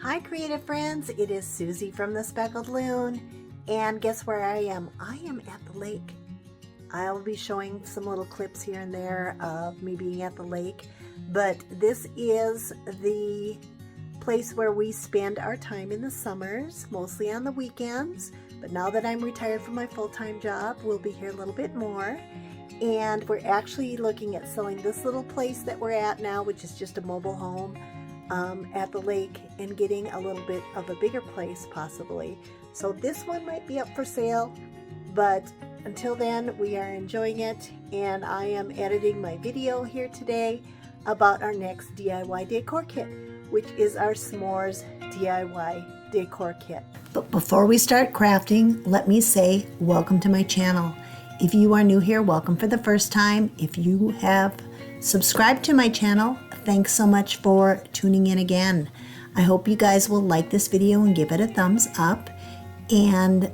Hi creative friends, it is Susie from the Speckled Loon, and guess where I am? I am at the lake. I'll be showing some little clips here and there of me being at the lake, but this is the place where we spend our time in the summers, mostly on the weekends, but now that I'm retired from my full-time job, we'll be here a little bit more. And we're actually looking at selling this little place that we're at now, which is just a mobile home at the lake, and getting a little bit of a bigger place possibly. So this one might be up for sale, but until then we are enjoying it, and I am editing my video here today about our next DIY decor kit, which is our s'mores DIY decor kit. But before we start crafting, let me say welcome to my channel. If you are new here, welcome for the first time. If you have subscribed to my channel, thanks so much for tuning in again. I hope you guys will like this video and give it a thumbs up and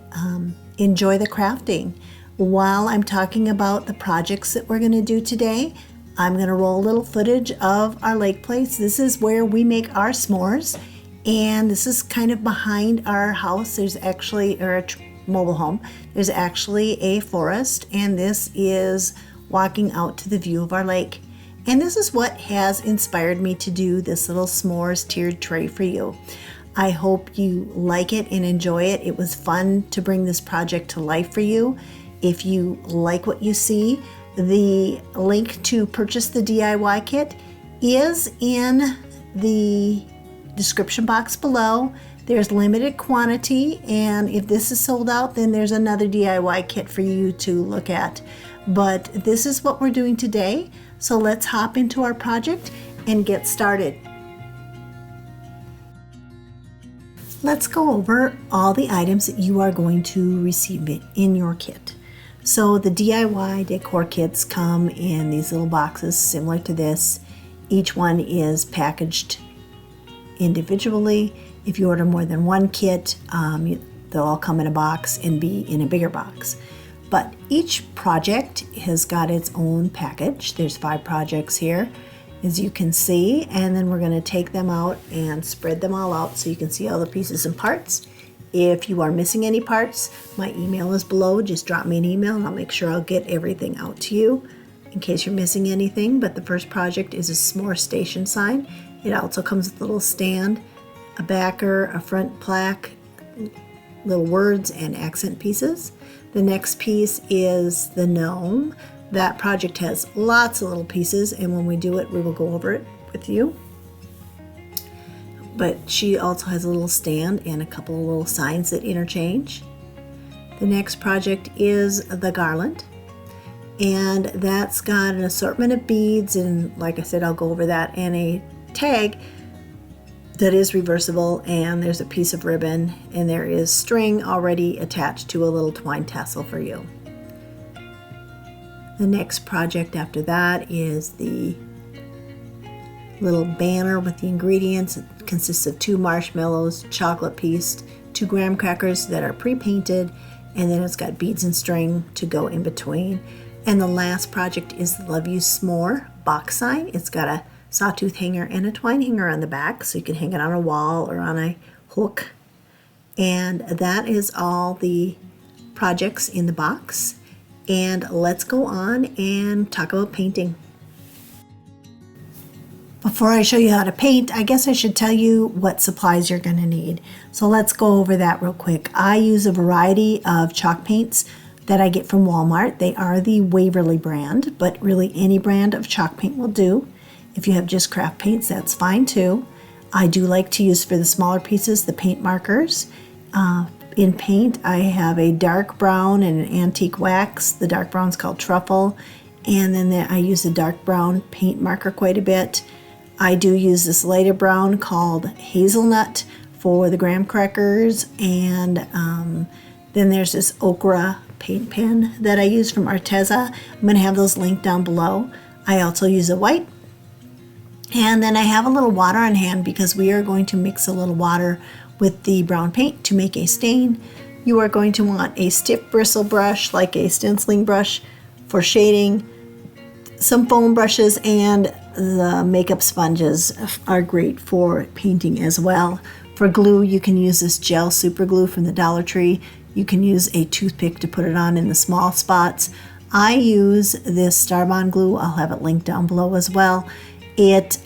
enjoy the crafting. While I'm talking about the projects that we're going to do today, I'm going to roll a little footage of our lake place. This is where we make our s'mores, and this is kind of behind our house. There's actually, or a mobile home, there's actually a forest, and this is walking out to the view of our lake. And this is what has inspired me to do this little s'mores tiered tray for you. I hope you like it and enjoy it. It was fun to bring this project to life for you. If you like what you see, the link to purchase the DIY kit is in the description box below. There's limited quantity, and if this is sold out, then there's another DIY kit for you to look at. But this is what we're doing today, so let's hop into our project and get started. Let's go over all the items that you are going to receive in your kit. So the DIY decor kits come in these little boxes similar to this. Each one is packaged individually. If you order more than one kit, they'll all come in a box and be in a bigger box. But each project has got its own package. There's 5 projects here, as you can see, and then we're going to take them out and spread them all out so you can see all the pieces and parts. If you are missing any parts, my email is below. Just drop me an email and I'll make sure I'll get everything out to you in case you're missing anything. But the first project is a s'more station sign. It also comes with a little stand, a backer, a front plaque, little words, and accent pieces. The next piece is the gnome. That project has lots of little pieces, and when we do it, we will go over it with you. But she also has a little stand and a couple of little signs that interchange. The next project is the Garland, and that's got an assortment of beads, and like I said, I'll go over that, and a tag that is reversible, and there's a piece of ribbon, and there is string already attached to a little twine tassel for you. The next project after that is the little banner with the ingredients. It consists of 2 marshmallows, chocolate piece, 2 graham crackers that are pre-painted, and then it's got beads and string to go in between. And the last project is the Love You S'more box sign. It's got a sawtooth hanger and a twine hanger on the back, so you can hang it on a wall or on a hook. And that is all the projects in the box. And let's go on and talk about painting. Before I show you how to paint, I guess I should tell you what supplies you're going to need. So let's go over that real quick. I use a variety of chalk paints that I get from Walmart. They are the Waverly brand, but really any brand of chalk paint will do. If you have just craft paints, that's fine too. I do like to use for the smaller pieces the paint markers. In paint, I have a dark brown and an antique wax. The dark brown is called Truffle, and then I use the dark brown paint marker quite a bit. I do use this lighter brown called Hazelnut for the graham crackers, and then there's this ochre paint pen that I use from Arteza. I'm going to have those linked down below. I also use a white. And then I have a little water on hand because we are going to mix a little water with the brown paint to make a stain. You are going to want a stiff bristle brush, like a stenciling brush for shading, some foam brushes, and the makeup sponges are great for painting as well. For glue, you can use this gel super glue from the Dollar Tree. You can use a toothpick to put it on in the small spots. I use this Starbond glue. I'll have it linked down below as well. It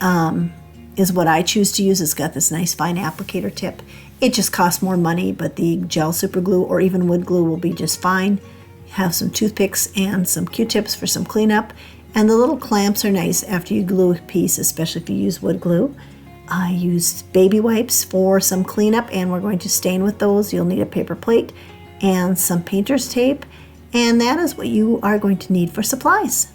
is what I choose to use. It's got this nice fine applicator tip. It just costs more money, but the gel super glue or even wood glue will be just fine. Have some toothpicks and some Q-tips for some cleanup. And the little clamps are nice after you glue a piece, especially if you use wood glue. I used baby wipes for some cleanup, and we're going to stain with those. You'll need a paper plate and some painter's tape, and that is what you are going to need for supplies.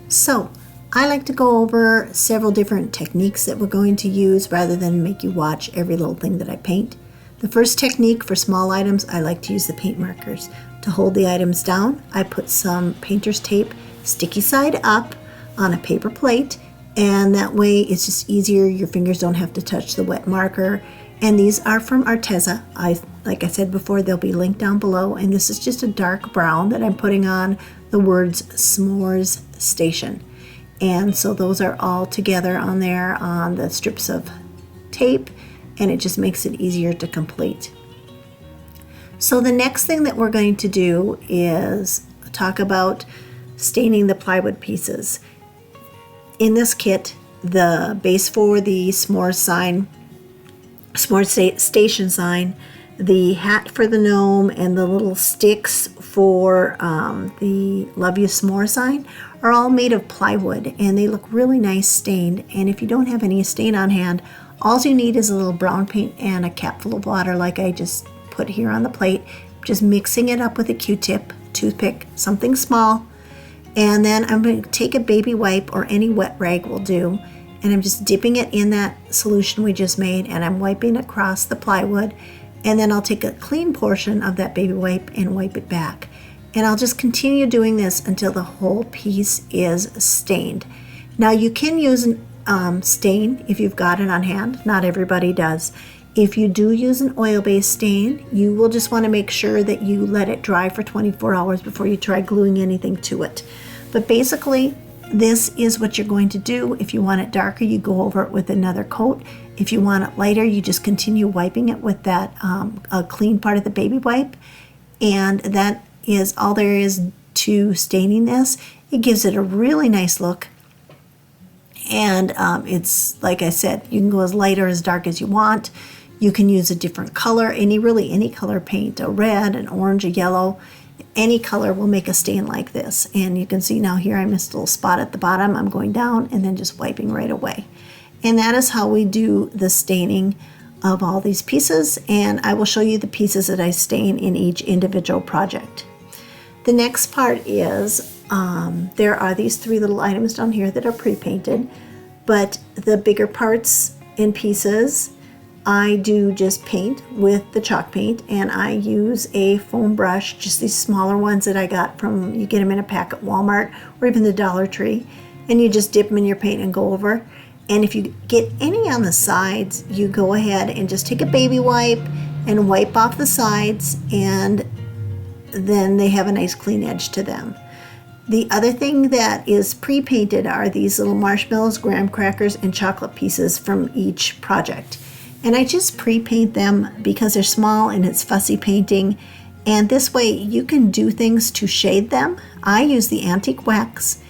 So I like to go over several different techniques that we're going to use rather than make you watch every little thing that I paint. The first technique for small items, I like to use the paint markers. To hold the items down, I put some painter's tape sticky side up on a paper plate, and that way it's just easier. Your fingers don't have to touch the wet marker. And these are from Arteza. Like I said before, they'll be linked down below, and this is just a dark brown that I'm putting on the words S'mores Station. And so those are all together on there on the strips of tape, and it just makes it easier to complete. So the next thing that we're going to do is talk about staining the plywood pieces. In this kit, the base for the s'mores sign, s'mores station sign, the hat for the gnome, and the little sticks for the Love You S'more sign are all made of plywood, and they look really nice stained. And if you don't have any stain on hand, all you need is a little brown paint and a cap full of water like I just put here on the plate. Just mixing it up with a Q-tip, toothpick, something small. And then I'm going to take a baby wipe or any wet rag will do, and I'm just dipping it in that solution we just made, and I'm wiping across the plywood. And then I'll take a clean portion of that baby wipe and wipe it back. And I'll just continue doing this until the whole piece is stained. Now you can use stain if you've got it on hand. Not everybody does. If you do use an oil-based stain, you will just want to make sure that you let it dry for 24 hours before you try gluing anything to it. But basically, this is what you're going to do. If you want it darker, you go over it with another coat. If you want it lighter, you just continue wiping it with that a clean part of the baby wipe. And that is all there is to staining this. It gives it a really nice look. And it's, like I said, you can go as light or as dark as you want. You can use a different color, any color paint, a red, an orange, a yellow. Any color will make a stain like this. And you can see now here I missed a little spot at the bottom. I'm going down and then just wiping right away. And that is how we do the staining of all these pieces. And I will show you the pieces that I stain in each individual project. The next part is there are these three little items down here that are pre-painted, but the bigger parts and pieces I do just paint with the chalk paint, and I use a foam brush, just these smaller ones that I got from, you get them in a pack at Walmart or even the Dollar Tree, and you just dip them in your paint and go over. And if you get any on the sides, you go ahead and just take a baby wipe and wipe off the sides, and then they have a nice clean edge to them. The other thing that is pre-painted are these little marshmallows, graham crackers, and chocolate pieces from each project. And I just pre-paint them because they're small and it's fussy painting. And this way you can do things to shade them. I use the antique wax,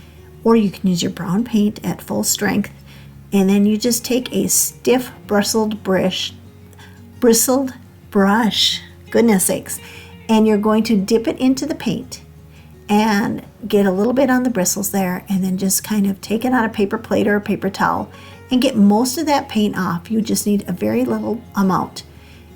or you can use your brown paint at full strength. And then you just take a stiff bristled brush, goodness sakes, and you're going to dip it into the paint and get a little bit on the bristles there, and then just kind of take it on a paper plate or a paper towel and get most of that paint off. You just need a very little amount.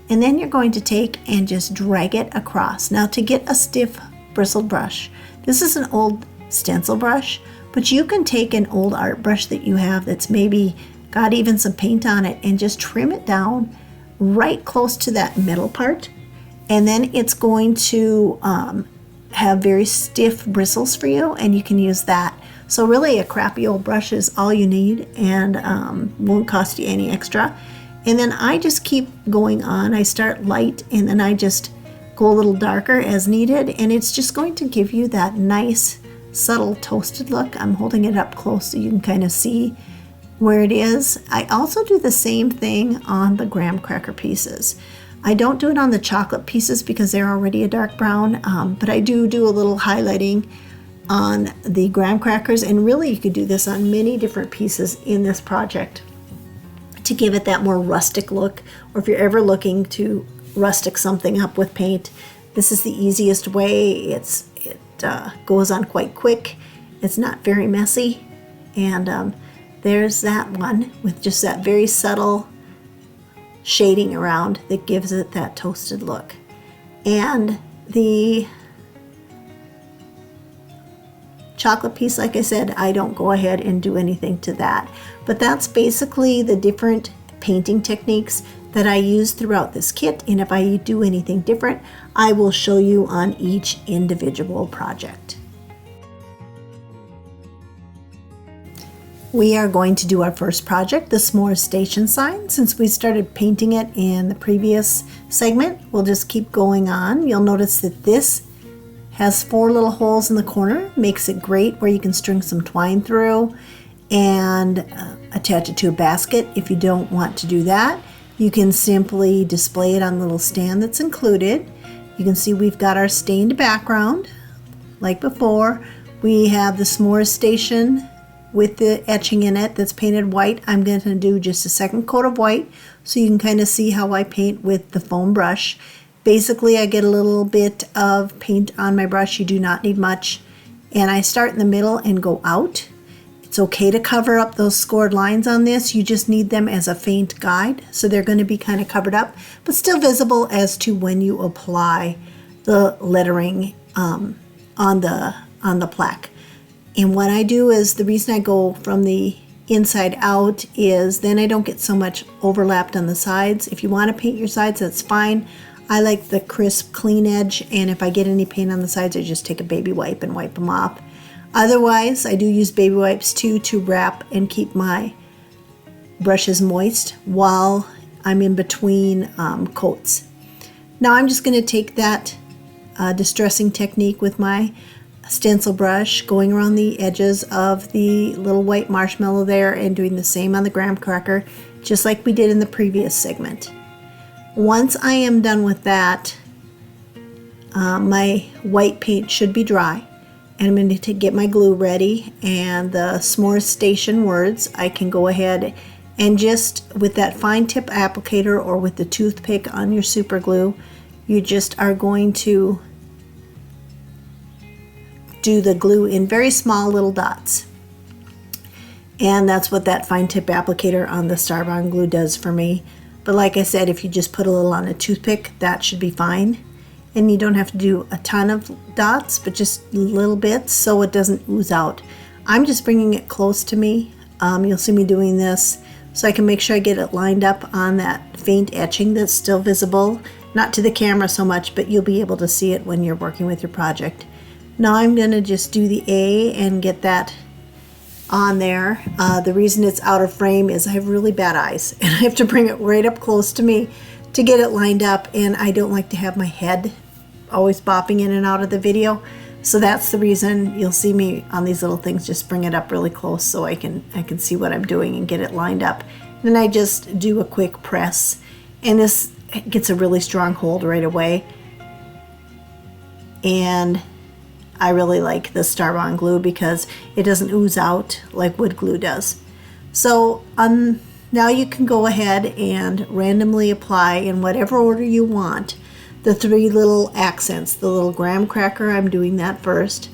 And then you're going to take and just drag it across. Now to get a stiff bristled brush, this is an old stencil brush, but you can take an old art brush that you have that's maybe got even some paint on it and just trim it down right close to that middle part. And then it's going to have very stiff bristles for you, and you can use that. So really a crappy old brush is all you need, and won't cost you any extra. And then I just keep going on. I start light and then I just go a little darker as needed, and it's just going to give you that nice subtle toasted look. I'm holding it up close so you can kind of see where it is. I also do the same thing on the graham cracker pieces. I don't do it on the chocolate pieces because they're already a dark brown, but I do a little highlighting on the graham crackers, and really you could do this on many different pieces in this project to give it that more rustic look, or if you're ever looking to rustic something up with paint, this is the easiest way. It goes on quite quick, it's not very messy, and there's that one with just that very subtle shading around that gives it that toasted look. And the chocolate piece, like I said, I don't go ahead and do anything to that. But that's basically the different painting techniques that I use throughout this kit. And if I do anything different, I will show you on each individual project. We are going to do our first project, the s'mores station sign. Since we started painting it in the previous segment, we'll just keep going on. You'll notice that this has 4 little holes in the corner, makes it great where you can string some twine through and attach it to a basket. If you don't want to do that, you can simply display it on the little stand that's included. You can see we've got our stained background like before. We have the s'mores station with the etching in it that's painted white. I'm going to do just a second coat of white so you can kind of see how I paint with the foam brush. Basically, I get a little bit of paint on my brush. You do not need much. And I start in the middle and go out. It's okay to cover up those scored lines on this. You just need them as a faint guide. So they're going to be kind of covered up, but still visible as to when you apply the lettering on the plaque. And what I do is, the reason I go from the inside out is then I don't get so much overlapped on the sides. If you want to paint your sides, that's fine. I like the crisp, clean edge, and if I get any paint on the sides, I just take a baby wipe and wipe them off. Otherwise, I do use baby wipes too to wrap and keep my brushes moist while I'm in between coats. Now I'm just going to take that distressing technique with my stencil brush, going around the edges of the little white marshmallow there and doing the same on the graham cracker, just like we did in the previous segment. Once I am done with that, my white paint should be dry, and I'm going to get my glue ready, and the s'mores station words, I can go ahead and just with that fine tip applicator or with the toothpick on your super glue, you just are going to do the glue in very small little dots. And that's what that fine tip applicator on the Starbond glue does for me. But like I said, if you just put a little on a toothpick, that should be fine. And you don't have to do a ton of dots, but just little bits so it doesn't ooze out. I'm just bringing it close to me. You'll see me doing this so I can make sure I get it lined up on that faint etching that's still visible. Not to the camera so much, but you'll be able to see it when you're working with your project. Now I'm going to just do the A and get that on there. The reason it's out of frame is I have really bad eyes and I have to bring it right up close to me to get it lined up, and I don't like to have my head always bopping in and out of the video. So that's the reason you'll see me on these little things just bring it up really close so I can see what I'm doing and get it lined up. Then I just do a quick press, and this gets a really strong hold right away. And I really like the Starbond glue because it doesn't ooze out like wood glue does. So now you can go ahead and randomly apply in whatever order you want the 3 little accents. The little graham cracker, I'm doing that first.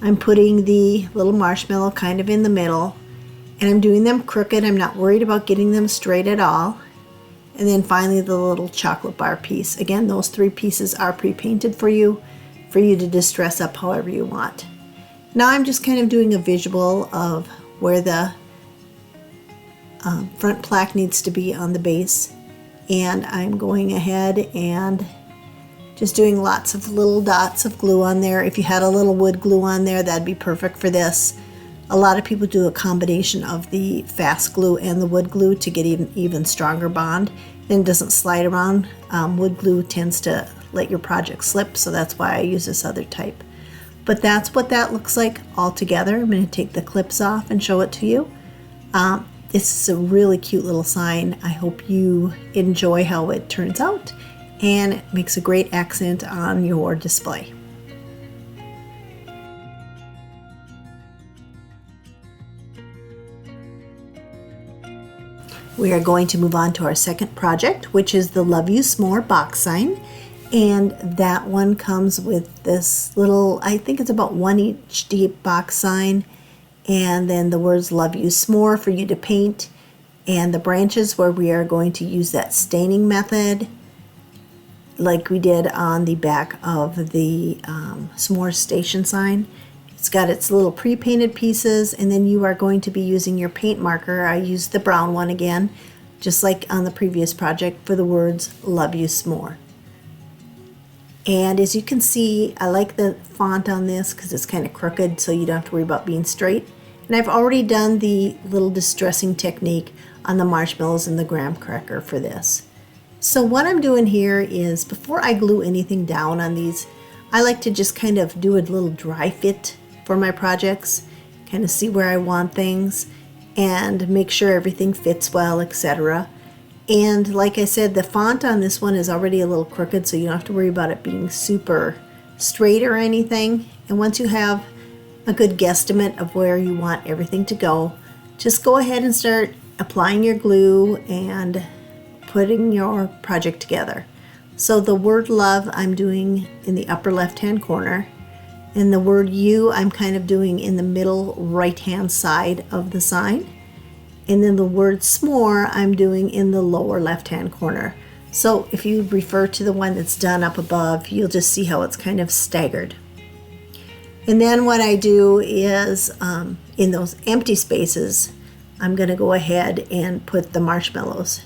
I'm putting the little marshmallow kind of in the middle, and I'm doing them crooked. I'm not worried about getting them straight at all. And then finally the little chocolate bar piece. Again, those 3 pieces are pre-painted for you to distress up however you want. Now I'm just kind of doing a visual of where the front plaque needs to be on the base, and I'm going ahead and just doing lots of little dots of glue on there. If you had a little wood glue on there, that'd be perfect for this. A lot of people do a combination of the fast glue and the wood glue to get even stronger bond, and it doesn't slide around. Wood glue tends to let your project slip, so that's why I use this other type. But that's what that looks like all together. I'm going to take the clips off and show it to you. It's a really cute little sign. I hope you enjoy how it turns out, and it makes a great accent on your display. We are going to move on to our second project, which is the Love You S'more box sign. And that one comes with this little, I think it's about 1 inch deep box sign. And then the words Love You S'more for you to paint. And the branches where we are going to use that staining method like we did on the back of the s'more station sign. It's got its little pre-painted pieces, and then you are going to be using your paint marker. I used the brown one again, just like on the previous project, for the words Love You S'more. And as you can see, I like the font on this because it's kind of crooked, so you don't have to worry about being straight. And I've already done the little distressing technique on the marshmallows and the graham cracker for this. So what I'm doing here is, before I glue anything down on these, I like to just kind of do a little dry fit for my projects, kind of see where I want things and make sure everything fits well, etc. And like I said, the font on this one is already a little crooked, so you don't have to worry about it being super straight or anything. And once you have a good guesstimate of where you want everything to go, just go ahead and start applying your glue and putting your project together. So the word love I'm doing in the upper left hand corner, and the word you I'm kind of doing in the middle right hand side of the sign, and then the word s'more I'm doing in the lower left hand corner. So if you refer to the one that's done up above, you'll just see how it's kind of staggered. And then what I do is in those empty spaces, I'm going to go ahead and put the marshmallows,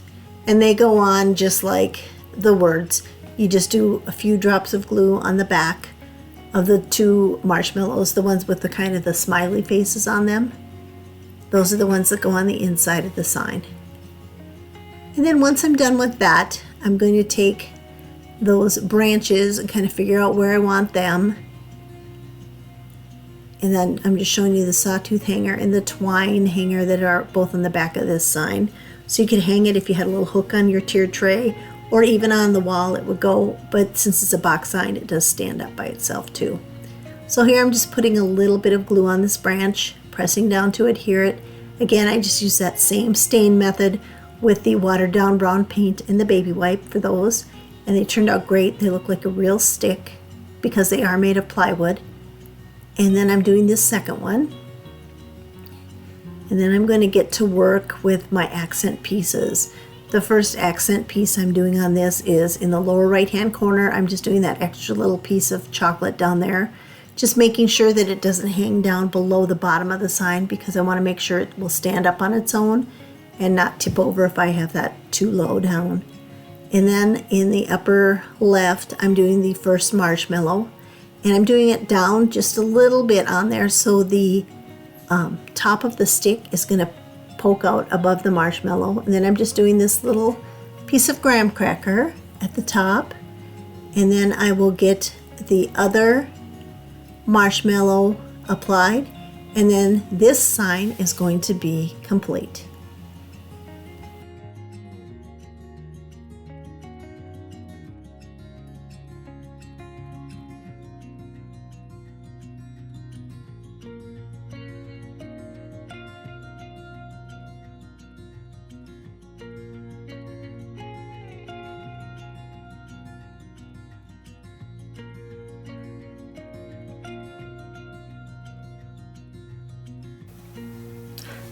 and they go on just like the words. You just do a few drops of glue on the back of the 2 marshmallows, the ones with the kind of the smiley faces on them. Those are the ones that go on the inside of the sign. And then once I'm done with that, I'm going to take those branches and kind of figure out where I want them. And then I'm just showing you the sawtooth hanger and the twine hanger that are both on the back of this sign. So you could hang it if you had a little hook on your tier tray, or even on the wall it would go, but since it's a box sign, it does stand up by itself too. So here I'm just putting a little bit of glue on this branch, pressing down to adhere it. Again, I just use that same stain method with the watered down brown paint and the baby wipe for those, and they turned out great. They look like a real stick because they are made of plywood. And then I'm doing this second one, and then I'm going to get to work with my accent pieces. The first accent piece I'm doing on this is in the lower right hand corner. I'm just doing that extra little piece of chocolate down there, just making sure that it doesn't hang down below the bottom of the sign, because I want to make sure it will stand up on its own and not tip over if I have that too low down. And then in the upper left, I'm doing the first marshmallow, and I'm doing it down just a little bit on there, so the top of the stick is going to poke out above the marshmallow. And then I'm just doing this little piece of graham cracker at the top, and then I will get the other marshmallow applied, and then this sign is going to be complete.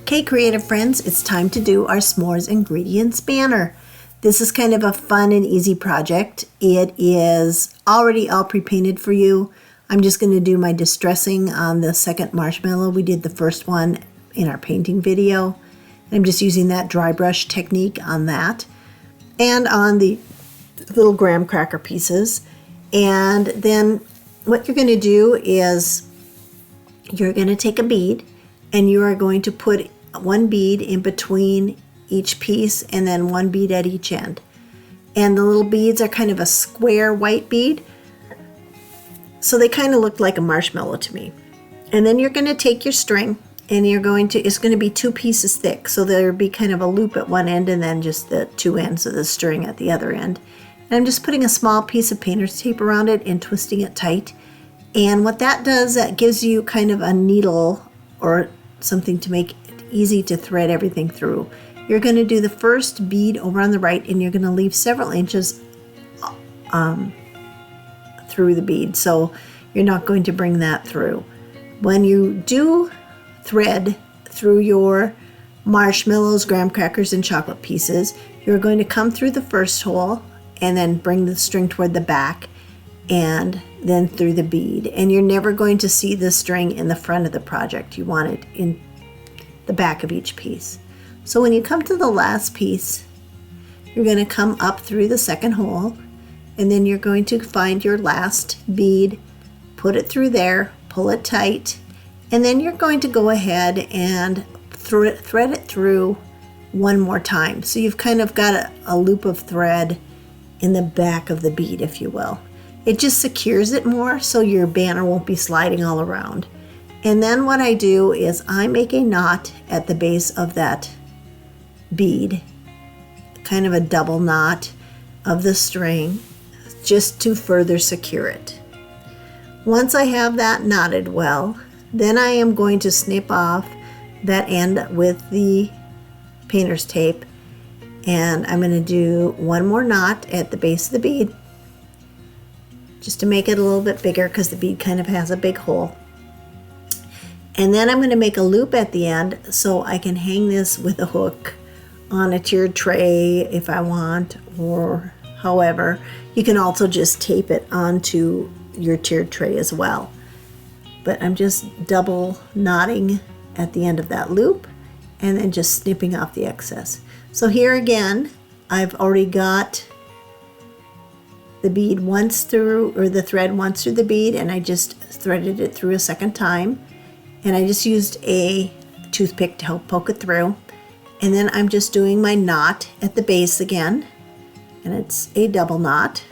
Okay, creative friends, it's time to do our s'mores ingredients banner. This is kind of a fun and easy project. It is already all pre-painted for you. I'm just going to do my distressing on the second marshmallow. We did the first one in our painting video. I'm just using that dry brush technique on that and on the little graham cracker pieces. And then what you're going to do is you're going to take a bead, and you are going to put 1 bead in between each piece and then 1 bead at each end. And the little beads are kind of a square white bead, so they kind of look like a marshmallow to me. And then you're going to take your string and you're going to, it's going to be 2 pieces thick. So there'll be kind of a loop at one end and then just the 2 ends of the string at the other end. And I'm just putting a small piece of painter's tape around it and twisting it tight. And what that does, that gives you kind of a needle or something to make it easy to thread everything through. You're going to do the first bead over on the right, and you're going to leave several inches through the bead. So you're not going to bring that through. When you do thread through your marshmallows, graham crackers, and chocolate pieces, you're going to come through the first hole and then bring the string toward the back and then through the bead. And you're never going to see the string in the front of the project. You want it in the back of each piece. So when you come to the last piece, you're going to come up through the second hole, and then you're going to find your last bead, put it through there, pull it tight, and then you're going to go ahead and thread it through one more time. So you've kind of got a loop of thread in the back of the bead, if you will. It just secures it more so your banner won't be sliding all around. And then what I do is I make a knot at the base of that bead, kind of a double knot of the string, just to further secure it. Once I have that knotted well, then I am going to snip off that end with the painter's tape, and I'm going to do one more knot at the base of the bead just to make it a little bit bigger because the bead kind of has a big hole. And then I'm going to make a loop at the end so I can hang this with a hook on a tiered tray if I want, or however. You can also just tape it onto your tiered tray as well. But I'm just double knotting at the end of that loop and then just snipping off the excess. So here again, I've already got the bead once through, or the thread once through the bead, and I just threaded it through a second time. And I just used a toothpick to help poke it through. And then I'm just doing my knot at the base again, and it's a double knot,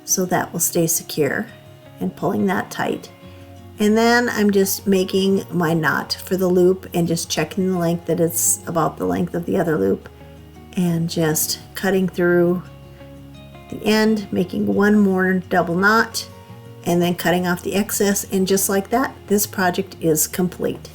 so that will stay secure, and pulling that tight. And then I'm just making my knot for the loop and just checking the length that it's about the length of the other loop, and just cutting through the end, making one more double knot, and then cutting off the excess. And just like that, this project is complete.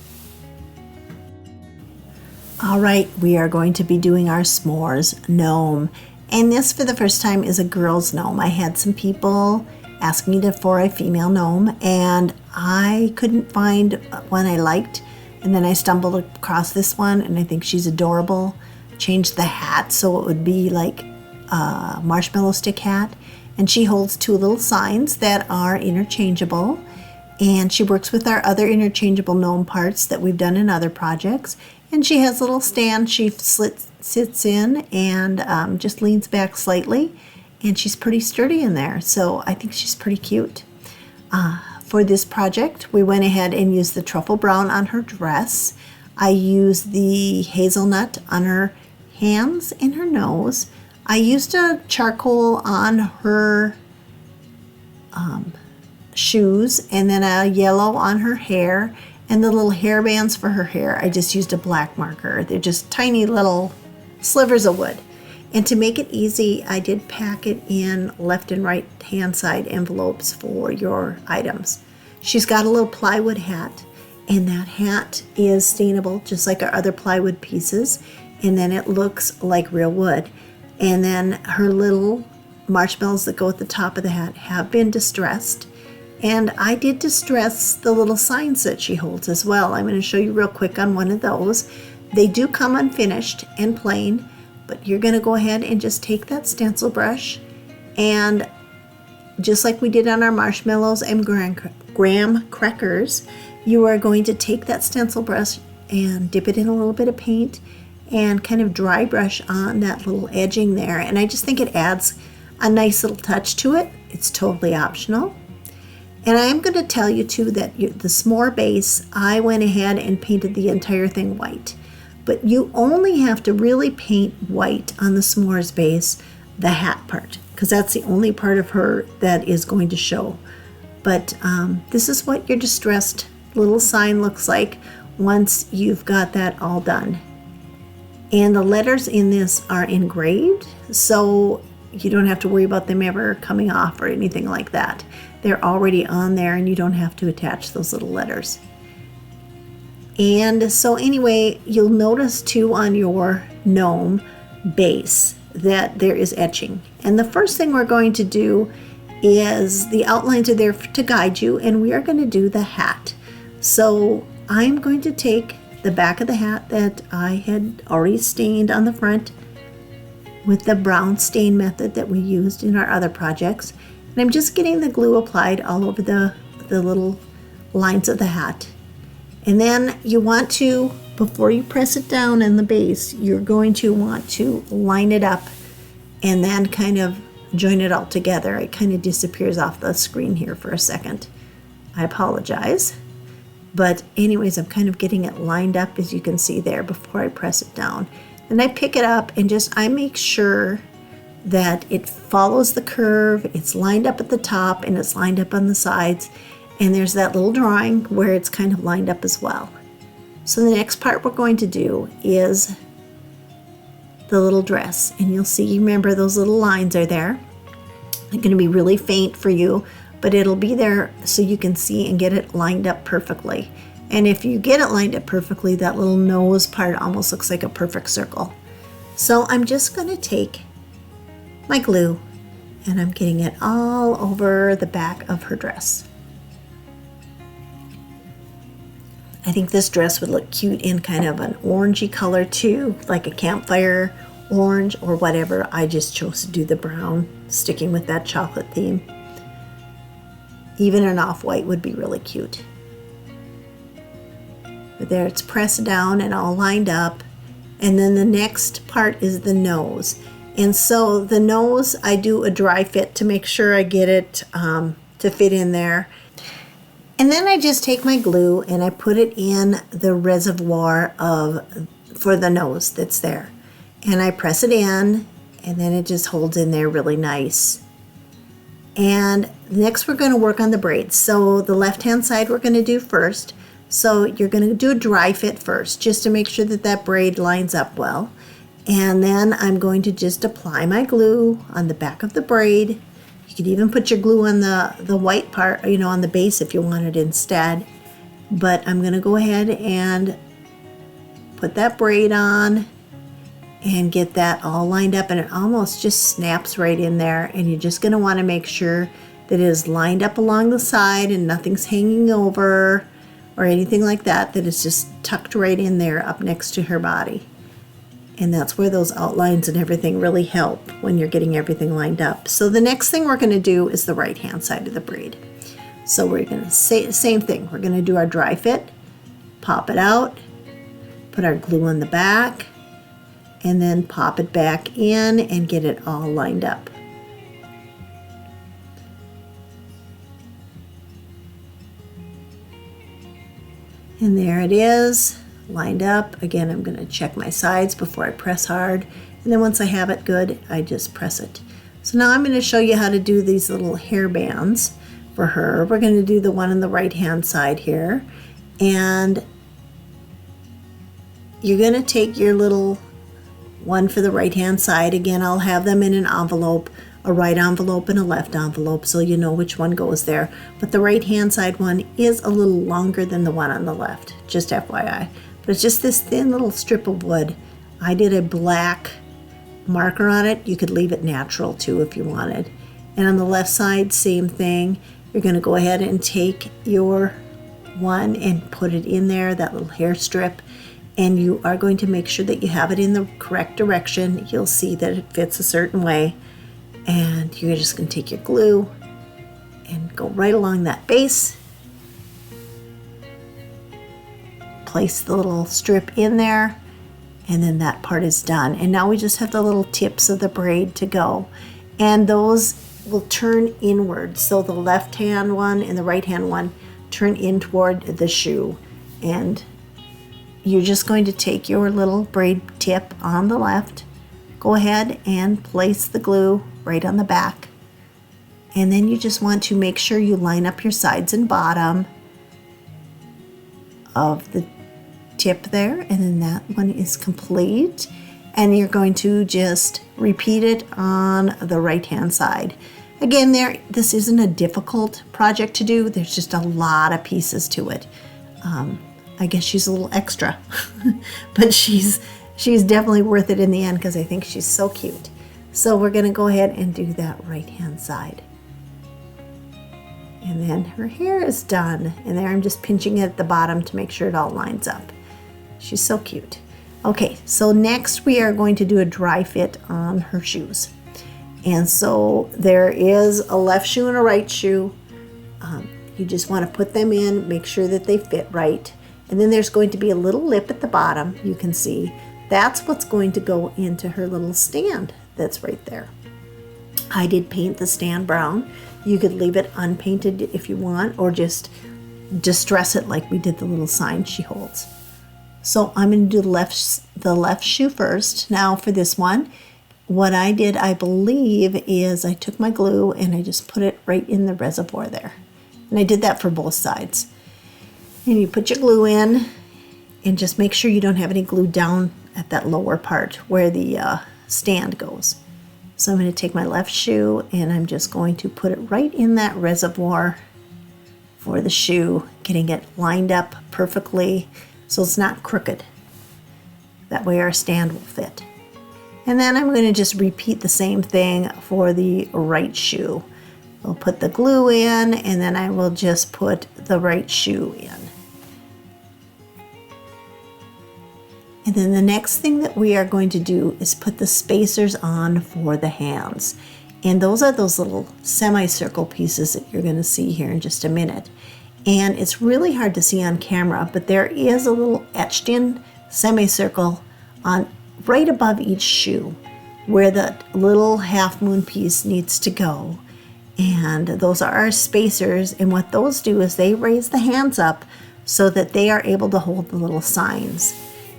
All right, we are going to be doing our s'mores gnome. And this, for the first time, is a girl's gnome. I had some people ask me for a female gnome, and I couldn't find one I liked. And then I stumbled across this one, and I think she's adorable. Changed the hat so it would be like a marshmallow stick hat. And she holds 2 little signs that are interchangeable. And she works with our other interchangeable gnome parts that we've done in other projects. And she has a little stand she sits in and just leans back slightly. And she's pretty sturdy in there. So I think she's pretty cute. For this project, we went ahead and used the truffle brown on her dress. I used the hazelnut on her hands and her nose. I used a charcoal on her shoes, and then a yellow on her hair, and the little hair bands for her hair, I just used a black marker. They're just tiny little slivers of wood. And to make it easy, I did pack it in left and right hand side envelopes for your items. She's got a little plywood hat, and that hat is stainable just like our other plywood pieces, and then it looks like real wood. And then her little marshmallows that go at the top of the hat have been distressed. And I did distress the little signs that she holds as well. I'm going to show you real quick on one of those. They do come unfinished and plain, but you're going to go ahead and just take that stencil brush, and just like we did on our marshmallows and graham crackers, you are going to take that stencil brush and dip it in a little bit of paint and kind of dry brush on that little edging there. And I just think it adds a nice little touch to it. It's totally optional. And I am going to tell you too that the s'more base, I went ahead and painted the entire thing white. But you only have to really paint white on the s'mores base, the hat part, because that's the only part of her that is going to show. But this is what your distressed little sign looks like. once you've got that all done. And the letters in this are engraved, so you don't have to worry about them ever coming off or anything like that. They're already on there and you don't have to attach those little letters. And so anyway, you'll notice too on your gnome base that there is etching. And the first thing we're going to do is, the outlines are there to guide you, and we are going to do the hat. So I'm going to take the back of the hat that I had already stained on the front with the brown stain method that we used in our other projects. And I'm just getting the glue applied all over the little lines of the hat. And then you want to, before you press it down in the base, you're going to want to line it up and then kind of join it all together. It kind of disappears off the screen here for a second. I apologize. But anyways, I'm kind of getting it lined up, as you can see there, before I press it down. Then I pick it up and I make sure that it follows the curve, it's lined up at the top and it's lined up on the sides. And there's that little drawing where it's kind of lined up as well. So the next part we're going to do is the little dress. And you'll see, remember, those little lines are there. They're going to be really faint for you, but it'll be there so you can see and get it lined up perfectly. And if you get it lined up perfectly, that little nose part almost looks like a perfect circle. So I'm just going to take my glue and I'm getting it all over the back of her dress. I think this dress would look cute in kind of an orangey color too, like a campfire orange or whatever. I just chose to do the brown, sticking with that chocolate theme. Even an off-white would be really cute. But there, it's pressed down and all lined up. And then the next part is the nose. And so the nose, I do a dry fit to make sure I get it to fit in there. And then I just take my glue and I put it in the reservoir for the nose that's there. And I press it in and then it just holds in there really nice. And next we're going to work on the braids. So the left-hand side we're going to do first. So you're going to do a dry fit first, just to make sure that that braid lines up well. And then I'm going to just apply my glue on the back of the braid. You could even put your glue on the white part, on the base if you want it instead. But I'm going to go ahead and put that braid on and get that all lined up, and it almost just snaps right in there. And you're just going to want to make sure that it is lined up along the side and nothing's hanging over or anything like that, that it's just tucked right in there up next to her body. And that's where those outlines and everything really help when you're getting everything lined up. So the next thing we're going to do is the right hand side of the braid. So we're going to say the same thing. We're going to do our dry fit, pop it out, put our glue on the back, and then pop it back in and get it all lined up. And there it is, lined up. Again, I'm going to check my sides before I press hard. And then once I have it good, I just press it. So now I'm going to show you how to do these little hair bands for her. We're going to do the one on the right hand side here. And you're going to take your little one for the right hand side. Again, I'll have them in an envelope, a right envelope and a left envelope, so you know which one goes there. But the right hand side one is a little longer than the one on the left, just FYI. But it's just this thin little strip of wood. I did a black marker on it. You could leave it natural too if you wanted. And on the left side, same thing. You're going to go ahead and take your one and put it in there, that little hair strip. And you are going to make sure that you have it in the correct direction. You'll see that it fits a certain way. And you're just going to take your glue and go right along that base. Place the little strip in there, and then that part is done. And now we just have the little tips of the braid to go. And those will turn inward. So the left hand one and the right hand one turn in toward the shoe. And you're just going to take your little braid tip on the left, go ahead and place the glue right on the back. And then you just want to make sure you line up your sides and bottom of the tip there, and then that one is complete. And you're going to just repeat it on the right hand side. Again, this isn't a difficult project to do. There's just a lot of pieces to it. I guess she's a little extra, but she's definitely worth it in the end because I think she's so cute. So we're going to go ahead and do that right hand side. And then her hair is done. And there I'm just pinching it at the bottom to make sure it all lines up. She's so cute. Okay, so next we are going to do a dry fit on her shoes. And so there is a left shoe and a right shoe. You just want to put them in, make sure that they fit right. And then there's going to be a little lip at the bottom, you can see. That's what's going to go into her little stand that's right there. I did paint the stand brown. You could leave it unpainted if you want, or just distress it like we did the little sign she holds. So I'm going to do the left shoe first. Now for this one, what I did, I believe, is I took my glue and I just put it right in the reservoir there. And I did that for both sides. And you put your glue in and just make sure you don't have any glue down at that lower part where the stand goes. So I'm going to take my left shoe and I'm just going to put it right in that reservoir for the shoe, getting it lined up perfectly so it's not crooked. That way our stand will fit. And then I'm going to just repeat the same thing for the right shoe. We'll put the glue in and then I will just put the right shoe in. And then the next thing that we are going to do is put the spacers on for the hands. And those are those little semicircle pieces that you're going to see here in just a minute. And it's really hard to see on camera, but there is a little etched in semicircle on right above each shoe where the little half moon piece needs to go. And those are our spacers, and what those do is they raise the hands up so that they are able to hold the little signs.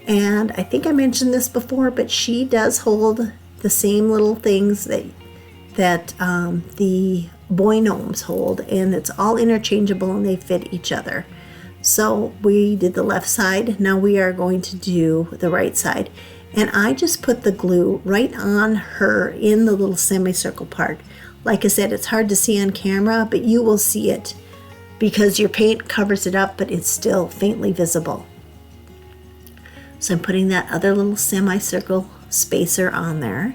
And I think I mentioned this before, but she does hold the same little things that the boy gnomes hold, and it's all interchangeable and they fit each other. So we did the left side, now we are going to do the right side. And I just put the glue right on her in the little semicircle part. Like I said, it's hard to see on camera, but you will see it because your paint covers it up, but it's still faintly visible. So I'm putting that other little semicircle spacer on there.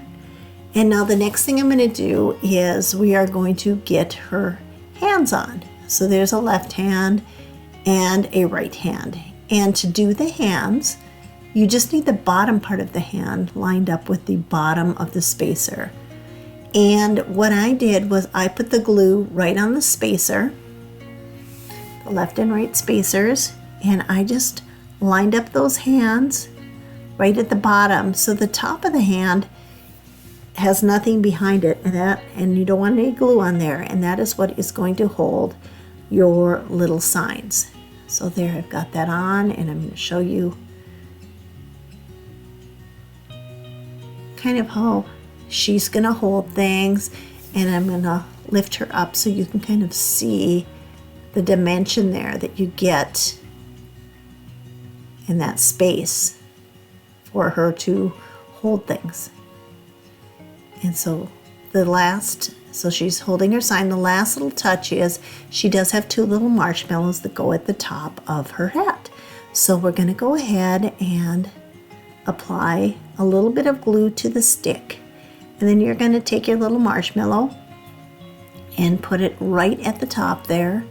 And now the next thing I'm going to do is we are going to get her hands on. So there's a left hand and a right hand. And to do the hands, you just need the bottom part of the hand lined up with the bottom of the spacer. And what I did was I put the glue right on the spacer, the left and right spacers, and I just lined up those hands right at the bottom. So the top of the hand has nothing behind it, and you don't want any glue on there, and that is what is going to hold your little signs. So there, I've got that on, and I'm going to show you kind of how she's going to hold things, and I'm going to lift her up so you can kind of see the dimension there that you get in that space for her to hold things. And so so she's holding her sign. The last little touch is she does have two little marshmallows that go at the top of her hat. So we're going to go ahead and apply a little bit of glue to the stick. And then you're going to take your little marshmallow and put it right at the top there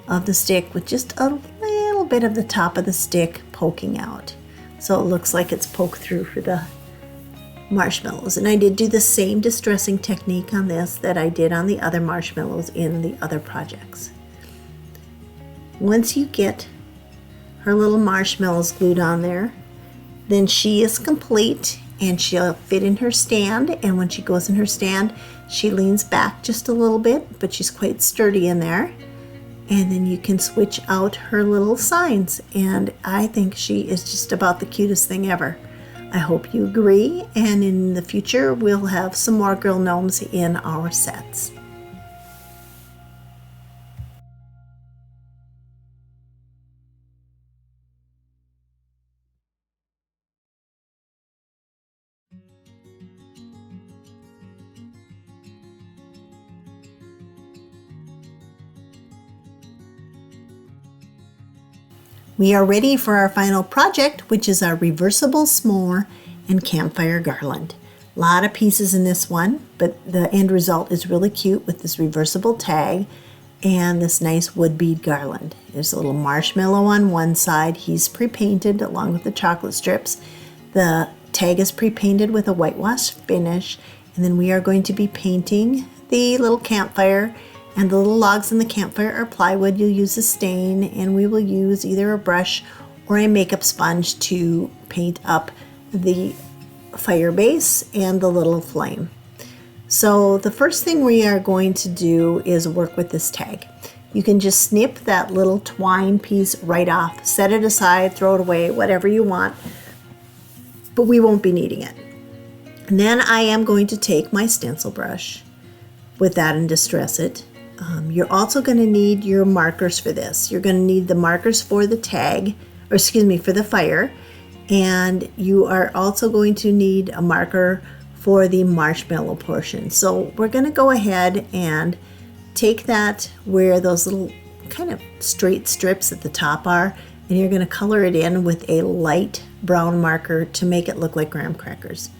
of the stick with just a little bit of the top of the stick poking out. So it looks like it's poked through for the marshmallows. And I did do the same distressing technique on this that I did on the other marshmallows in the other projects. Once you get her little marshmallows glued on there, then she is complete and she'll fit in her stand. And when she goes in her stand, she leans back just a little bit, but she's quite sturdy in there. And then you can switch out her little signs. And I think she is just about the cutest thing ever. I hope you agree, and in the future we'll have some more girl gnomes in our sets. We are ready for our final project, which is our reversible s'more and campfire garland. A lot of pieces in this one, but the end result is really cute with this reversible tag and this nice wood bead garland. There's a little marshmallow on one side. He's pre-painted along with the chocolate strips. The tag is pre-painted with a whitewash finish, and then we are going to be painting the little campfire, and the little logs in the campfire are plywood. You'll use a stain, and we will use either a brush or a makeup sponge to paint up the fire base and the little flame. So the first thing we are going to do is work with this tag. You can just snip that little twine piece right off, set it aside, throw it away, whatever you want, but we won't be needing it. And then I am going to take my stencil brush with that and distress it. You're also going to need your markers for this. You're going to need the markers for the tag, or excuse me, for the fire, and you are also going to need a marker for the marshmallow portion. So we're going to go ahead and take that where those little kind of straight strips at the top are, and you're going to color it in with a light brown marker to make it look like graham crackers.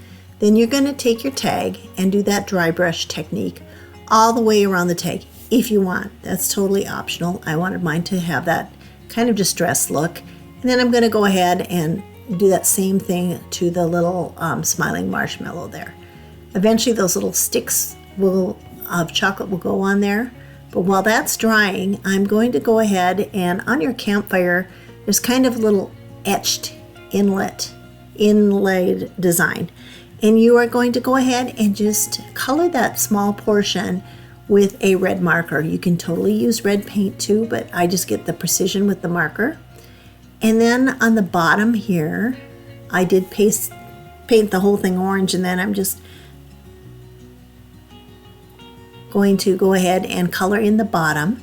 Then you're going to take your tag and do that dry brush technique all the way around the tag if you want. That's totally optional. I wanted mine to have that kind of distressed look. And then I'm going to go ahead and do that same thing to the little smiling marshmallow there. Eventually those little sticks of chocolate will go on there. But while that's drying, I'm going to go ahead and on your campfire, there's kind of a little etched inlaid design. And you are going to go ahead and just color that small portion with a red marker. You can totally use red paint too, but I just get the precision with the marker. And then on the bottom here, I did paint the whole thing orange, and then I'm just going to go ahead and color in the bottom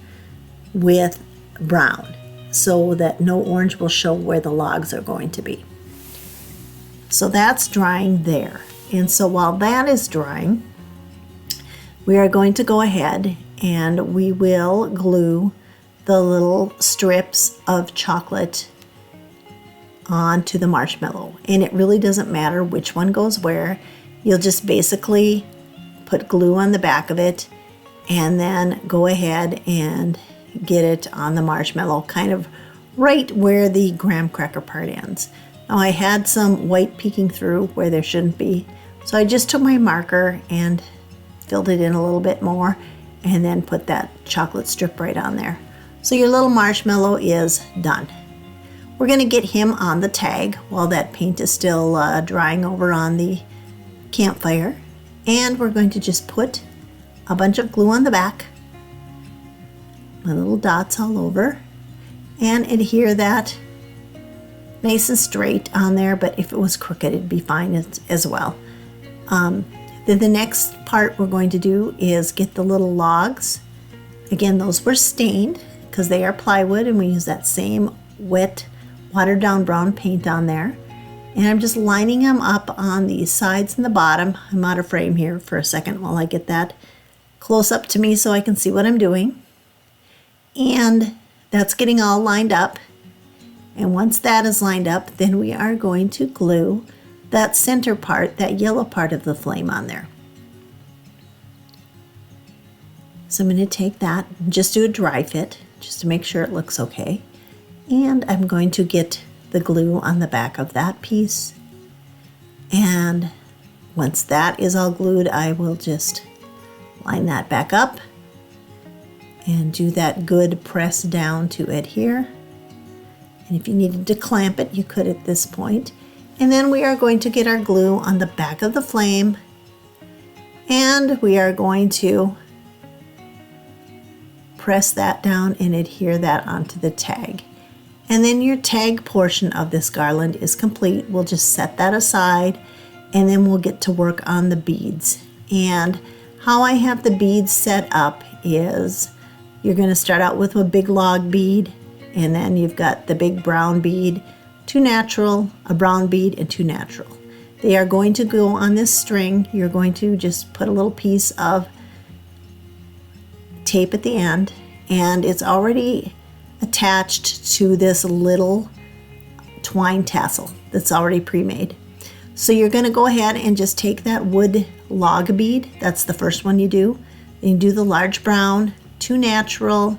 with brown so that no orange will show where the logs are going to be. So that's drying there. And so while that is drying, we are going to go ahead and we will glue the little strips of chocolate onto the marshmallow. And it really doesn't matter which one goes where. You'll just basically put glue on the back of it and then go ahead and get it on the marshmallow, kind of right where the graham cracker part ends. Now I had some white peeking through where there shouldn't be, so I just took my marker and filled it in a little bit more and then put that chocolate strip right on there. So your little marshmallow is done. We're going to get him on the tag while that paint is still drying over on the campfire, and we're going to just put a bunch of glue on the back, my little dots all over, and adhere that nice and straight on there, but if it was crooked it'd be fine as well. Then the next part we're going to do is get the little logs. Again, those were stained because they are plywood, and we use that same wet watered down brown paint on there. And I'm just lining them up on the sides and the bottom. I'm out of frame here for a second while I get that close up to me so I can see what I'm doing. And that's getting all lined up. And once that is lined up, then we are going to glue that center part, that yellow part of the flame on there. So I'm going to take that and just do a dry fit just to make sure it looks okay. And I'm going to get the glue on the back of that piece. And once that is all glued, I will just line that back up and do that good press down to adhere. And if you needed to clamp it, you could at this point. And then we are going to get our glue on the back of the flame, and we are going to press that down and adhere that onto the tag. And then your tag portion of this garland is complete. We'll just set that aside, and then we'll get to work on the beads. And how I have the beads set up is you're going to start out with a big log bead, and then you've got the big brown bead, 2 natural, a brown bead, and 2 natural. They are going to go on this string. You're going to just put a little piece of tape at the end, and it's already attached to this little twine tassel that's already pre-made. So you're going to go ahead and just take that wood log bead. That's the first one you do. Then you do the large brown, 2 natural,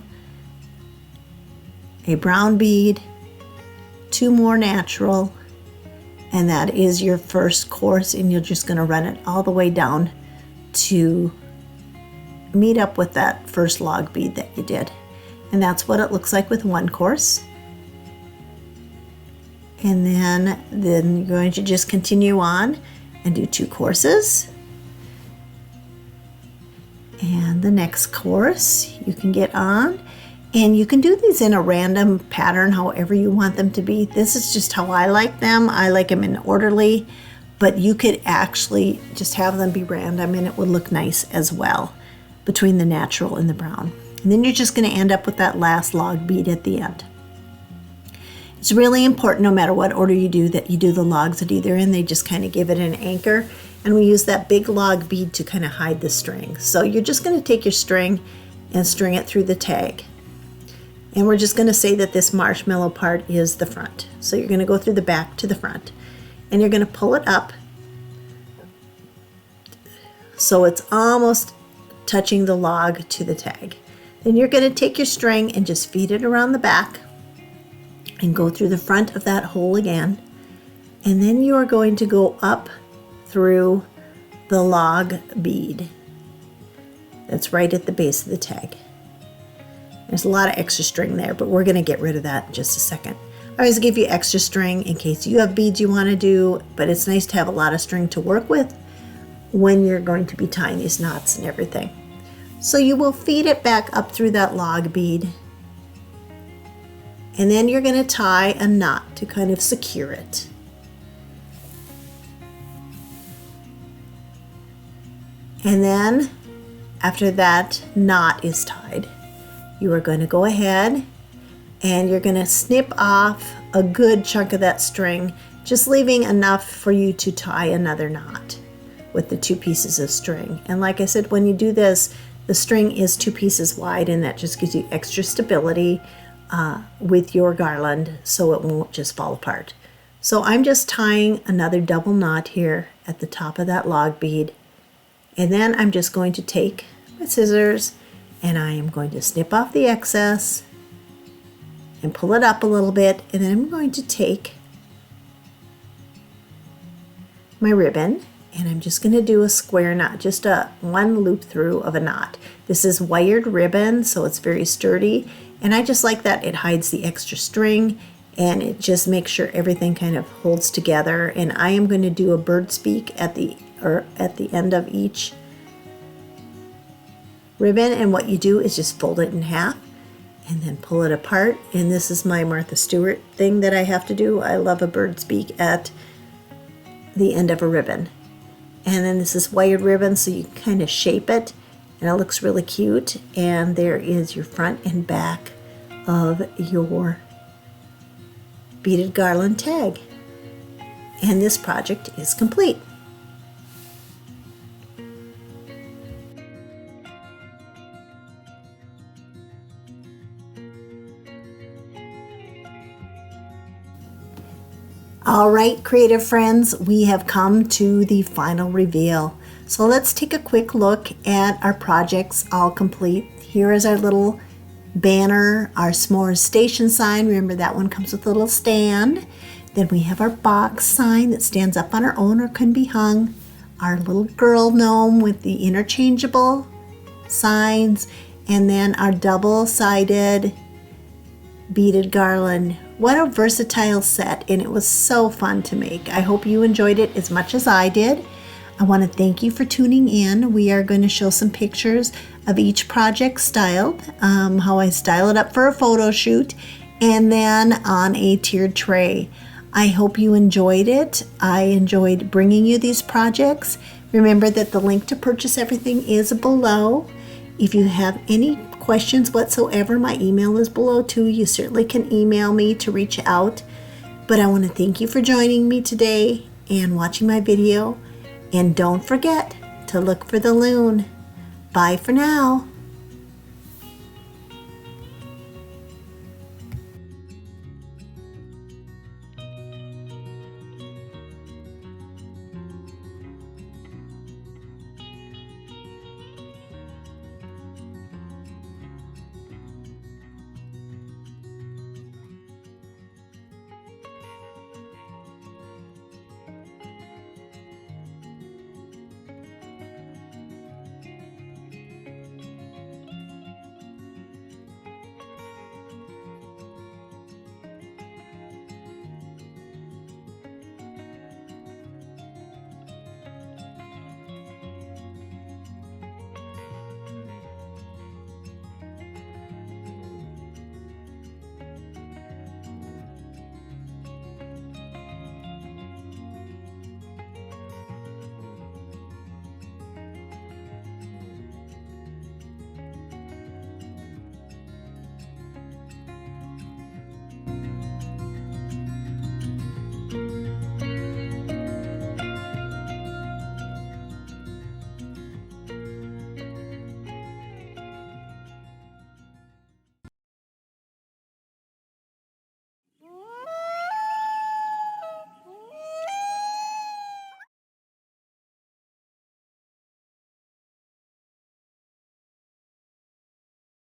a brown bead, 2 more natural, and that is your first course, and you're just going to run it all the way down to meet up with that first log bead that you did. And that's what it looks like with one course. And then you're going to just continue on and do 2 courses. And the next course you can get on, and you can do these in a random pattern however you want them to be. This is just how I like them. I like them in orderly, but you could actually just have them be random and it would look nice as well between the natural and the brown. And then you're just going to end up with that last log bead at the end. It's really important, no matter what order you do, that you do the logs at either end. They just kind of give it an anchor, and we use that big log bead to kind of hide the string. So you're just going to take your string and string it through the tag. And we're just going to say that this marshmallow part is the front. So you're going to go through the back to the front, and you're going to pull it up so it's almost touching the log to the tag. Then you're going to take your string and just feed it around the back and go through the front of that hole again. And then you are going to go up through the log bead that's right at the base of the tag. There's a lot of extra string there, but we're going to get rid of that in just a second. I always give you extra string in case you have beads you want to do, but it's nice to have a lot of string to work with when you're going to be tying these knots and everything. So you will feed it back up through that log bead, and then you're going to tie a knot to kind of secure it. And then after that knot is tied, you are going to go ahead and you're going to snip off a good chunk of that string, just leaving enough for you to tie another knot with the 2 pieces of string. And like I said, when you do this, the string is 2 pieces wide, and that just gives you extra stability with your garland so it won't just fall apart. So I'm just tying another double knot here at the top of that log bead, and then I'm just going to take my scissors and I am going to snip off the excess and pull it up a little bit, and then I'm going to take my ribbon and I'm just going to do a square knot, just a 1 loop through of a knot. This is wired ribbon, so it's very sturdy, and I just like that. It hides the extra string and it just makes sure everything kind of holds together. And I am going to do a bird's beak at the end of each ribbon, and what you do is just fold it in half and then pull it apart. And this is my Martha Stewart thing that I have to do. I love a bird's beak at the end of a ribbon. And then this is wired ribbon, so you kind of shape it and it looks really cute. And there is your front and back of your beaded garland tag. And this project is complete. All right, creative friends, we have come to the final reveal. So let's take a quick look at our projects all complete. Here is our little banner, our s'mores station sign. Remember, that one comes with a little stand. Then we have our box sign that stands up on our own or can be hung. Our little girl gnome with the interchangeable signs. And then our double-sided beaded garland. What a versatile set, and it was so fun to make. I hope you enjoyed it as much as I did. I want to thank you for tuning in. We are going to show some pictures of each project styled, how I style it up for a photo shoot, and then on a tiered tray. I hope you enjoyed it. I enjoyed bringing you these projects. Remember that the link to purchase everything is below. If you have any questions whatsoever, my email is below too. You certainly can email me to reach out. But I want to thank you for joining me today and watching my video. And don't forget to look for the loon. Bye for now.